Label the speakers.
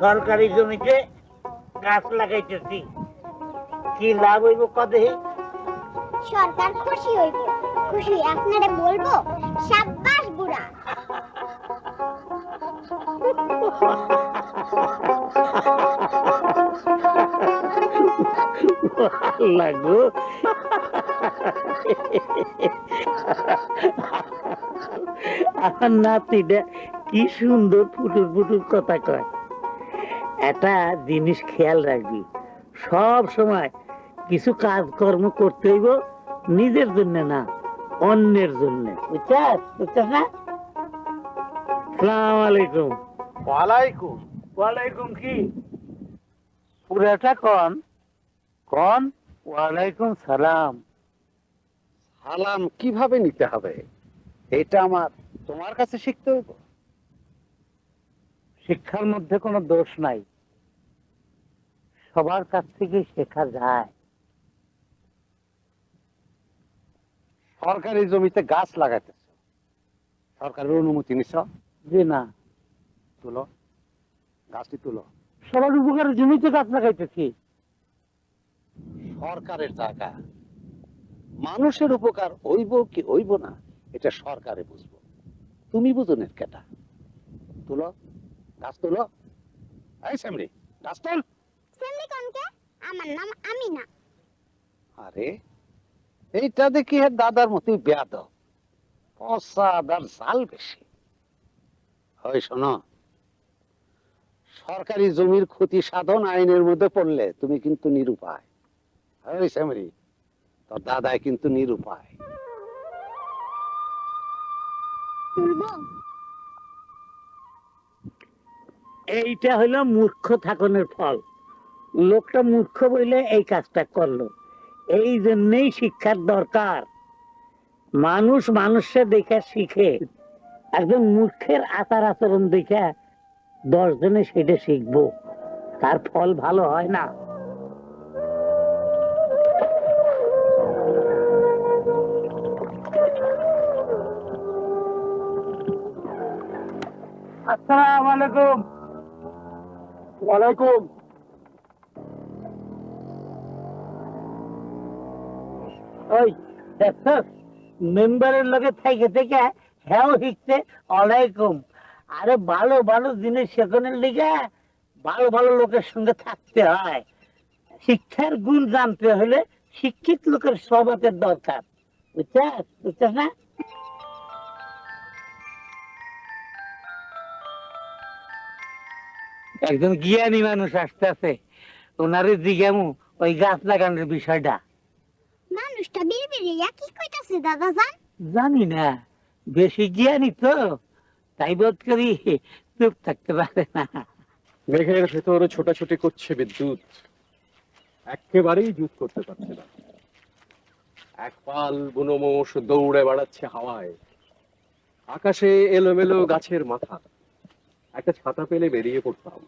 Speaker 1: সরকারি জমিতে গাছ লাগাইতেছি, কি লাভ হইব কদে?
Speaker 2: সরকার খুশি হইব, খুশি আপনারে বলবো সাব্বাস বুড়া।
Speaker 1: লাগো আমার নাতিটা কি সুন্দর ফুটুর ফুটুর কথা কয়। একটা জিনিস খেয়াল রাখবি, সব সময় কিছু কাজকর্ম করতে হইব নিজের জন্য না, অন্যের জন্য। বুঝছাস বুঝছাস না? সালাম আলাইকুম।
Speaker 3: ওয়ালাইকুম।
Speaker 1: ওয়ালাইকুম কি পুরাটা কন কন? ওয়ালাইকুম সালাম।
Speaker 3: সালাম কিভাবে নিতে হবে এটা আমার তোমার কাছে শিখতে হইব।
Speaker 1: শিক্ষার মধ্যে কোনো দোষ নাই, সবার কাছ থেকে শেখা যায়।
Speaker 3: সরকারি জমিতে গাছ লাগাইতেছ, সরকারের অনুমতি নিছ?
Speaker 1: যে না,
Speaker 3: তুলো, গাছটি তুলো।
Speaker 1: সবার উপকারের জমিতে গাছ লাগাইতেছি।
Speaker 3: সরকারের জায়গা, মানুষের উপকার হইব কি হইব না এটা সরকারে বুঝবো, তুমি বুঝো না কেটা। তুলো, গাছ তুলো। এই সামরি, গাছ তুল।
Speaker 2: সেমনি কোনকে? আমার নাম আমিনা।
Speaker 3: আরে এইটা দেখি এর দাদার মতোই বেয়াদব, প্রসাদ আর জাল বেশি। হয় শোনো, সরকারি জমির ক্ষতি সাধন আইনের মধ্যে পড়লে তুমি কিন্তু নিরুপায়। হয় শ্যামরি, তোর দাদাই কিন্তু নিরুপায়।
Speaker 2: তুলবো?
Speaker 1: এইটা হলো মূর্খ থাকনের ফল। লোকটা মূর্খ বইলে এই কাজটা করলো। এই জন্যই শিক্ষার দরকার। মানুষ মানুষে দেখে শিখে, একজন মূর্খের আচার আচরণ দেখে 10 জনে সেটা শিখবো, তার ফল ভালো হয় না। আসসালামু আলাইকুম।
Speaker 3: ওয়ালাইকুম।
Speaker 1: ওই দেখছস, মেম্বারের লগে থেকে থেকে হ্যাঁ শিখছে ওয়ালাইকুম। আরে ভালো ভালো জিনিস শেখানোর লিগে ভালো ভালো লোকের সঙ্গে থাকতে হয়। শিক্ষার গুণ জানতে হলে শিক্ষিত লোকের সহবাতের দরকার। বুঝছাস বুঝছাস না? একজন জ্ঞানী মানুষ আসতেছে, ওনারে জিজ্ঞামু ওই গাছ লাগানোর বিষয়টা।
Speaker 2: মানুষটা বিড়বিড়িয়া কি কইতাছে দাদা জান?
Speaker 1: জানি না, বেশি জ্ঞানী তো, তাই বোধ করি চুপ থাকতে পারে না।
Speaker 4: মেঘের ভেতরে ছোটাছুটি করছে বিদ্যুৎ, একেবারেই জুত করতে পারছে না। এক পাল বুনো মোষ দৌড়ে বেড়াচ্ছে হাওয়ায়, আকাশে এলোমেলো গাছের মাথা। একটা ছাতা পেলে বেরিয়ে পড়তাম।